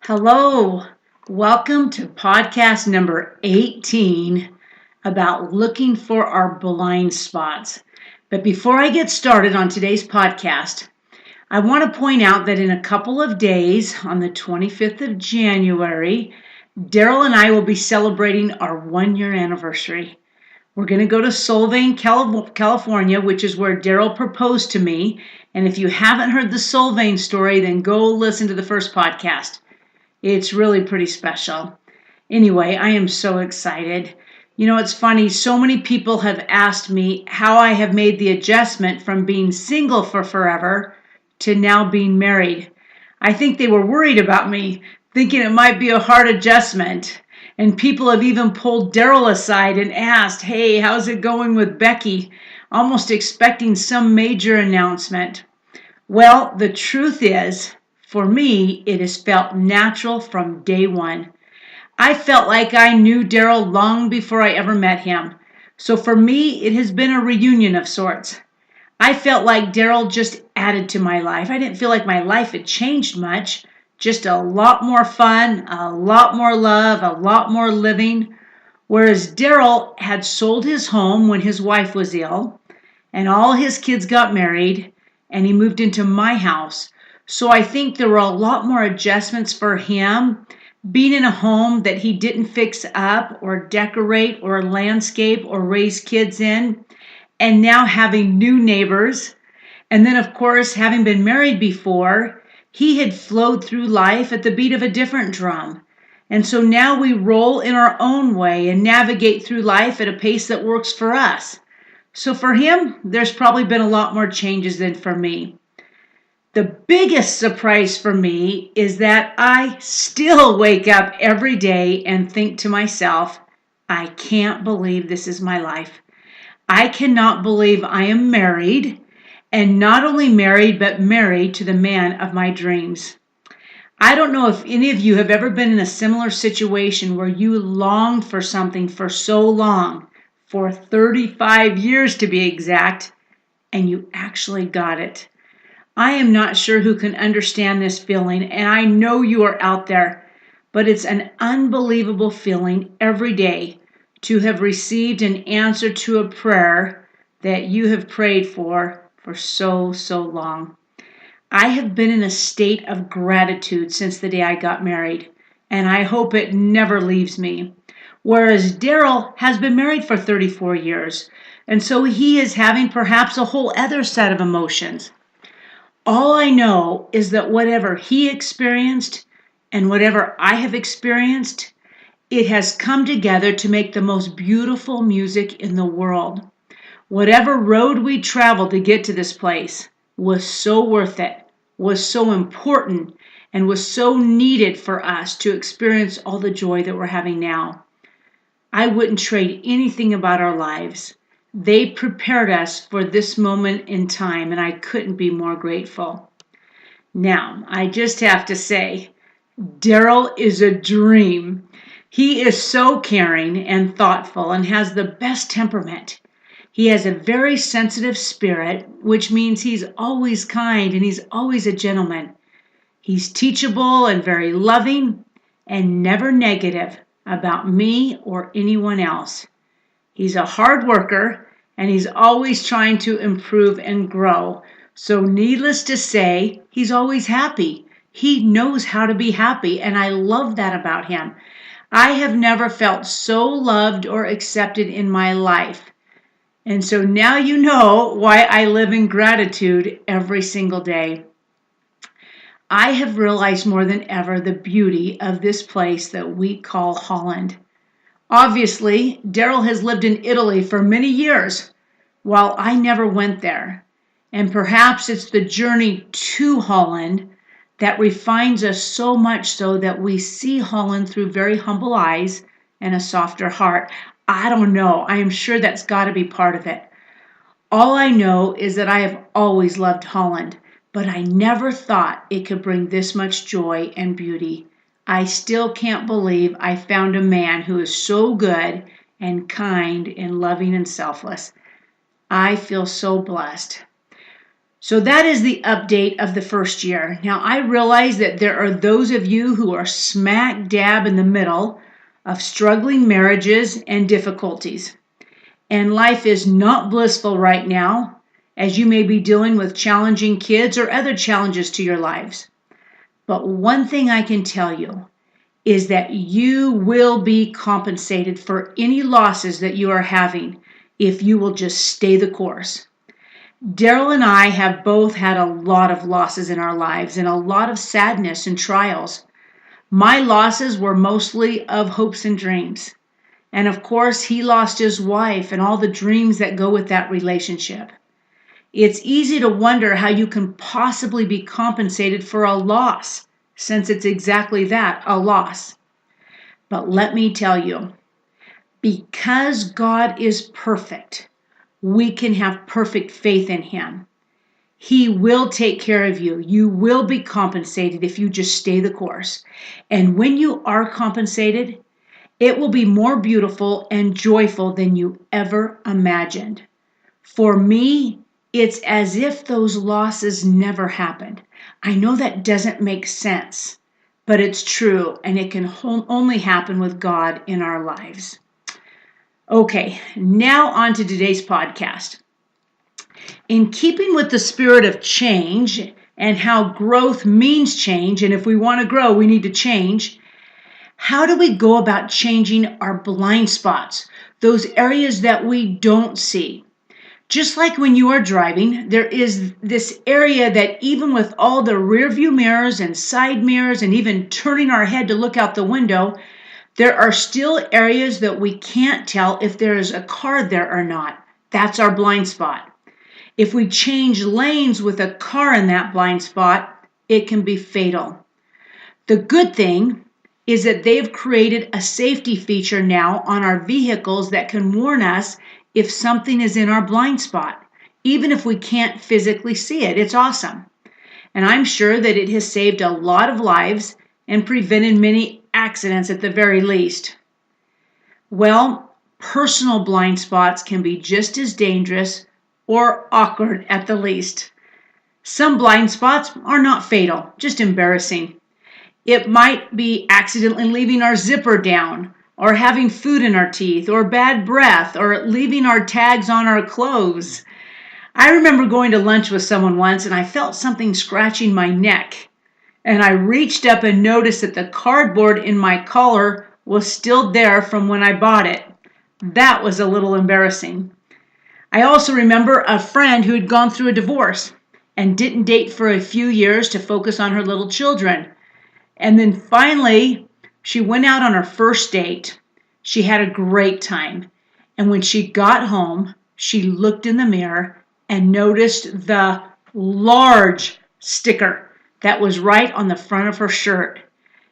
Hello, welcome to podcast number 18 about looking for our blind spots. But before I get started on today's podcast, I want to point out that in a couple of days, on the 25th of January, Daryl and I will be celebrating our 1-year anniversary. We're going to go to Solvang, California, which is where Daryl proposed to me. And if you haven't heard the Solvang story, then go listen to the first podcast. It's really pretty special. Anyway, I am so excited. You know, it's funny. So many people have asked me how I have made the adjustment from being single for forever to now being married. I think they were worried about me, thinking it might be a hard adjustment. And people have even pulled Daryl aside and asked, "Hey, how's it going with Becky?" Almost expecting some major announcement. Well, the truth is, for me, it has felt natural from day one. I felt like I knew Daryl long before I ever met him. So for me, it has been a reunion of sorts. I felt like Daryl just added to my life. I didn't feel like my life had changed much. Just a lot more fun, a lot more love, a lot more living. Whereas Daryl had sold his home when his wife was ill, and all his kids got married, and he moved into my house. So I think there were a lot more adjustments for him being in a home that he didn't fix up or decorate or landscape or raise kids in, and now having new neighbors. And then, of course, having been married before, he had flowed through life at the beat of a different drum. And so now we roll in our own way and navigate through life at a pace that works for us. So for him, there's probably been a lot more changes than for me. The biggest surprise for me is that I still wake up every day and think to myself, I can't believe this is my life. I cannot believe I am married, and not only married, but married to the man of my dreams. I don't know if any of you have ever been in a similar situation where you longed for something for so long, for 35 years to be exact, and you actually got it. I am not sure who can understand this feeling, and I know you are out there, but it's an unbelievable feeling every day to have received an answer to a prayer that you have prayed for so long. I have been in a state of gratitude since the day I got married, and I hope it never leaves me. Whereas Daryl has been married for 34 years, and so he is having perhaps a whole other set of emotions. All I know is that whatever he experienced and whatever I have experienced, it has come together to make the most beautiful music in the world. Whatever road we traveled to get to this place was so worth it, was so important, and was so needed for us to experience all the joy that we're having now. I wouldn't trade anything about our lives. They prepared us for this moment in time, and I couldn't be more grateful. Now, I just have to say, Daryl is a dream. He is so caring and thoughtful and has the best temperament. He has a very sensitive spirit, which means he's always kind and he's always a gentleman. He's teachable and very loving and never negative about me or anyone else. He's a hard worker, and he's always trying to improve and grow. So needless to say, he's always happy. He knows how to be happy, and I love that about him. I have never felt so loved or accepted in my life. And so now you know why I live in gratitude every single day. I have realized more than ever the beauty of this place that we call Holland. Obviously, Daryl has lived in Italy for many years, while I never went there. And perhaps it's the journey to Holland that refines us so much so that we see Holland through very humble eyes and a softer heart. I don't know. I am sure that's got to be part of it. All I know is that I have always loved Holland, but I never thought it could bring this much joy and beauty. I still can't believe I found a man who is so good and kind and loving and selfless. I feel so blessed. So that is the update of the first year. Now, I realize that there are those of you who are smack dab in the middle of struggling marriages and difficulties. And life is not blissful right now, as you may be dealing with challenging kids or other challenges to your lives. But one thing I can tell you is that you will be compensated for any losses that you are having if you will just stay the course. Daryl and I have both had a lot of losses in our lives and a lot of sadness and trials. My losses were mostly of hopes and dreams. And of course, he lost his wife and all the dreams that go with that relationship. It's easy to wonder how you can possibly be compensated for a loss, since it's exactly that, a loss. But let me tell you, because God is perfect, we can have perfect faith in Him. He will take care of you. You will be compensated if you just stay the course. And when you are compensated, it will be more beautiful and joyful than you ever imagined. For me, it's as if those losses never happened. I know that doesn't make sense, but it's true, and it can only happen with God in our lives. Okay, now on to today's podcast. In keeping with the spirit of change and how growth means change, and if we want to grow, we need to change, how do we go about changing our blind spots, those areas that we don't see? Just like when you are driving, there is this area that even with all the rear view mirrors and side mirrors and even turning our head to look out the window, there are still areas that we can't tell if there is a car there or not. That's our blind spot. If we change lanes with a car in that blind spot, it can be fatal. The good thing is that they've created a safety feature now on our vehicles that can warn us if something is in our blind spot, even if we can't physically see it. It's awesome. And I'm sure that it has saved a lot of lives and prevented many accidents at the very least. Well, personal blind spots can be just as dangerous or awkward at the least. Some blind spots are not fatal, just embarrassing. It might be accidentally leaving our zipper down, or having food in our teeth, or bad breath, or leaving our tags on our clothes. I remember going to lunch with someone once and I felt something scratching my neck. And I reached up and noticed that the cardboard in my collar was still there from when I bought it. That was a little embarrassing. I also remember a friend who had gone through a divorce and didn't date for a few years to focus on her little children. And then finally, she went out on her first date. She had a great time. And when she got home, she looked in the mirror and noticed the large sticker that was right on the front of her shirt.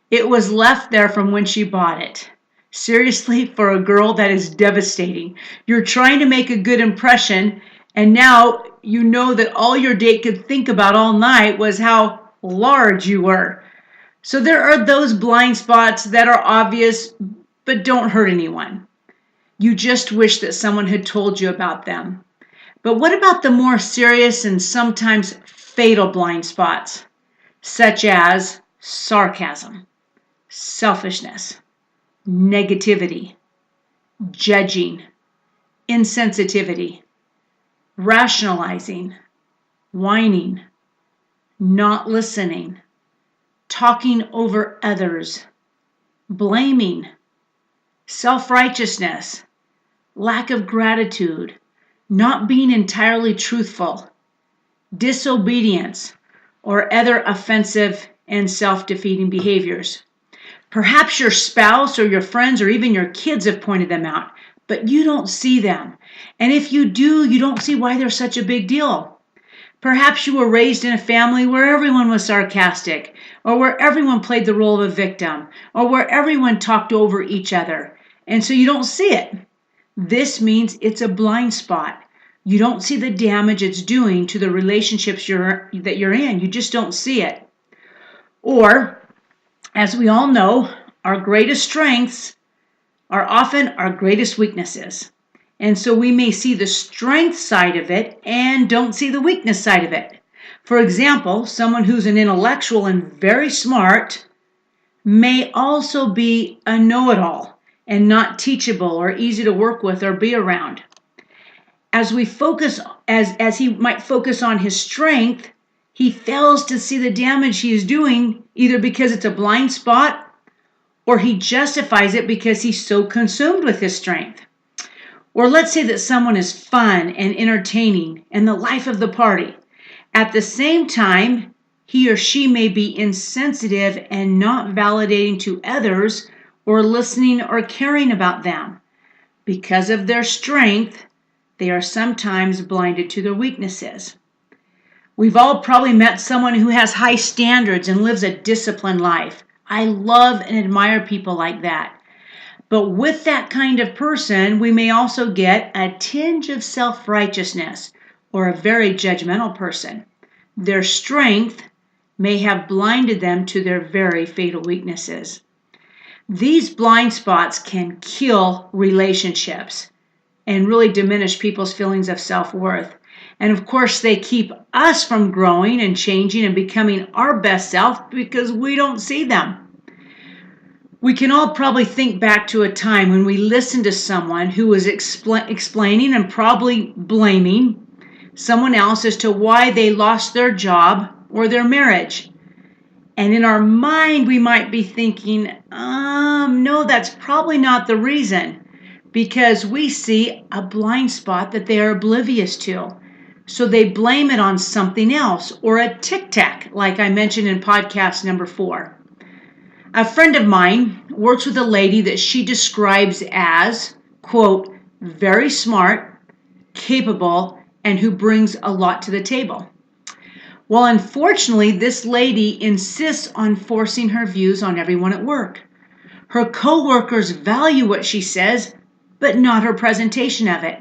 It was left there from when she bought it. Seriously, for a girl, that is devastating. You're trying to make a good impression, and now you know that all your date could think about all night was how large you were. So there are those blind spots that are obvious but don't hurt anyone. You just wish that someone had told you about them. But what about the more serious and sometimes fatal blind spots, such as sarcasm, selfishness, negativity, judging, insensitivity, rationalizing, whining, not listening, talking over others, blaming, self-righteousness, lack of gratitude, not being entirely truthful, disobedience, or other offensive and self-defeating behaviors. Perhaps your spouse or your friends or even your kids have pointed them out, but you don't see them. And if you do, you don't see why they're such a big deal. Perhaps you were raised in a family where everyone was sarcastic, or where everyone played the role of a victim, or where everyone talked over each other, and so you don't see it. This means it's a blind spot. You don't see the damage it's doing to the relationships that you're in. You just don't see it. Or, as we all know, our greatest strengths are often our greatest weaknesses. And so we may see the strength side of it and don't see the weakness side of it. For example, someone who's an intellectual and very smart may also be a know-it-all and not teachable or easy to work with or be around. As we focus, as he might focus on his strength, he fails to see the damage he is doing, either because it's a blind spot or he justifies it because he's so consumed with his strength. Or let's say that someone is fun and entertaining and the life of the party. At the same time, he or she may be insensitive and not validating to others or listening or caring about them. Because of their strength, they are sometimes blinded to their weaknesses. We've all probably met someone who has high standards and lives a disciplined life. I love and admire people like that. But with that kind of person, we may also get a tinge of self-righteousness or a very judgmental person. Their strength may have blinded them to their very fatal weaknesses. These blind spots can kill relationships and really diminish people's feelings of self-worth. And of course, they keep us from growing and changing and becoming our best self because we don't see them. We can all probably think back to a time when we listened to someone who was explaining and probably blaming someone else as to why they lost their job or their marriage. And in our mind, we might be thinking, no, that's probably not the reason, because we see a blind spot that they are oblivious to. So they blame it on something else or a tic-tac, like I mentioned in podcast number 4. A friend of mine works with a lady that she describes as, quote, very smart, capable, and who brings a lot to the table. Well, unfortunately, this lady insists on forcing her views on everyone at work. Her coworkers value what she says, but not her presentation of it.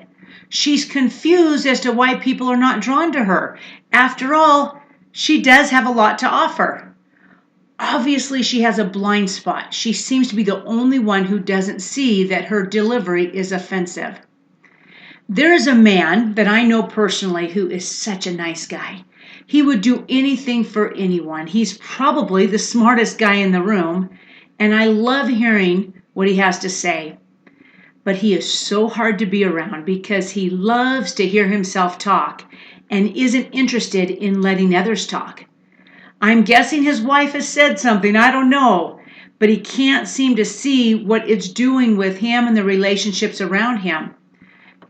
She's confused as to why people are not drawn to her. After all, she does have a lot to offer. Obviously, she has a blind spot. She seems to be the only one who doesn't see that her delivery is offensive. There is a man that I know personally who is such a nice guy. He would do anything for anyone. He's probably the smartest guy in the room, and I love hearing what he has to say. But he is so hard to be around because he loves to hear himself talk and isn't interested in letting others talk. I'm guessing his wife has said something, I don't know, but he can't seem to see what it's doing with him and the relationships around him.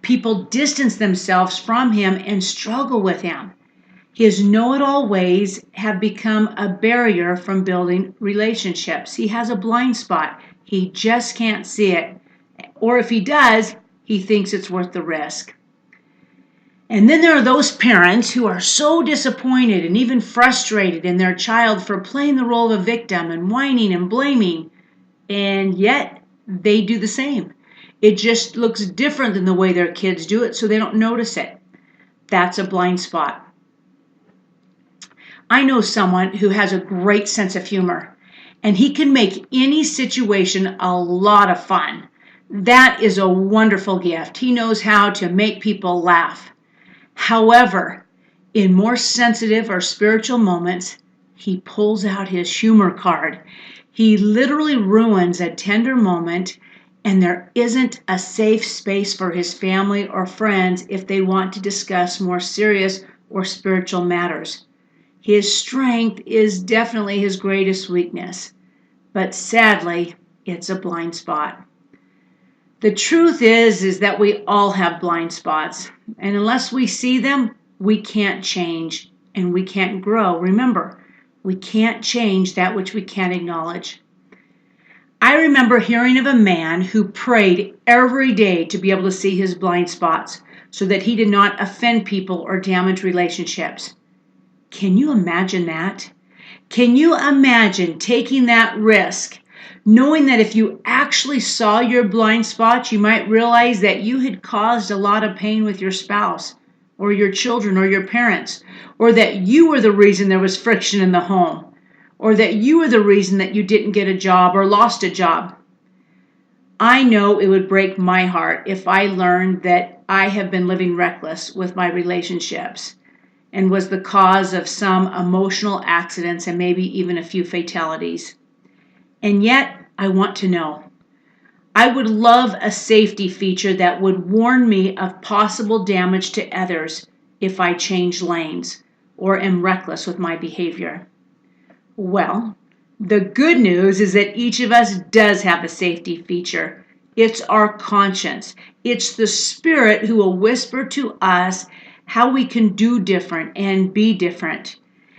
People distance themselves from him and struggle with him. His know-it-all ways have become a barrier from building relationships. He has a blind spot. He just can't see it. Or if he does, he thinks it's worth the risk. And then there are those parents who are so disappointed and even frustrated in their child for playing the role of a victim and whining and blaming, and yet they do the same. It just looks different than the way their kids do it, so they don't notice it. That's a blind spot. I know someone who has a great sense of humor, and he can make any situation a lot of fun. That is a wonderful gift. He knows how to make people laugh. However, in more sensitive or spiritual moments, he pulls out his humor card. He literally ruins a tender moment, and there isn't a safe space for his family or friends if they want to discuss more serious or spiritual matters. His strength is definitely his greatest weakness, but sadly, it's a blind spot. The truth is that we all have blind spots, and unless we see them, we can't change and we can't grow. Remember, we can't change that which we can't acknowledge. I remember hearing of a man who prayed every day to be able to see his blind spots so that he did not offend people or damage relationships. Can you imagine that? Can you imagine taking that risk, knowing that if you actually saw your blind spots, you might realize that you had caused a lot of pain with your spouse or your children or your parents, or that you were the reason there was friction in the home, or that you were the reason that you didn't get a job or lost a job? I know it would break my heart if I learned that I have been living reckless with my relationships. and was the cause of some emotional accidents and maybe even a few fatalities. And yet, I want to know. I would love a safety feature that would warn me of possible damage to others if I change lanes or am reckless with my behavior. Well, the good news is that each of us does have a safety feature. It's our conscience. It's the Spirit who will whisper to us how we can do different and be different.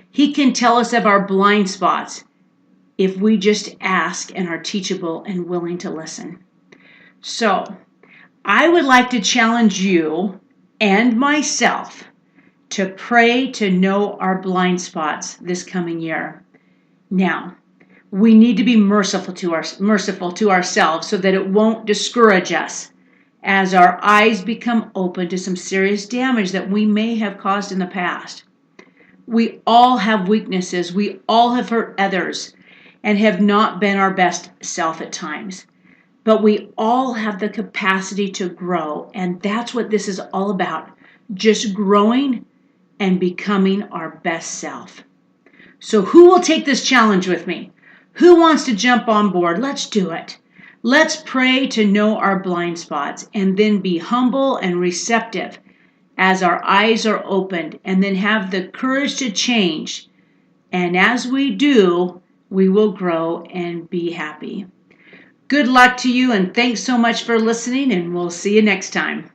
He can tell us of our blind spots if we just ask and are teachable and willing to listen. So, I would like to challenge you and myself to pray to know our blind spots this coming year. Now, we need to be merciful to ourselves so that it won't discourage us as our eyes become open to some serious damage that we may have caused in the past. We all have weaknesses. We all have hurt others and have not been our best self at times. But we all have the capacity to grow, and that's what this is all about. Just growing and becoming our best self. So who will take this challenge with me? Who wants to jump on board? Let's do it. Let's pray to know our blind spots and then be humble and receptive as our eyes are opened, and then have the courage to change. And as we do, we will grow and be happy. Good luck to you, and thanks so much for listening, and we'll see you next time.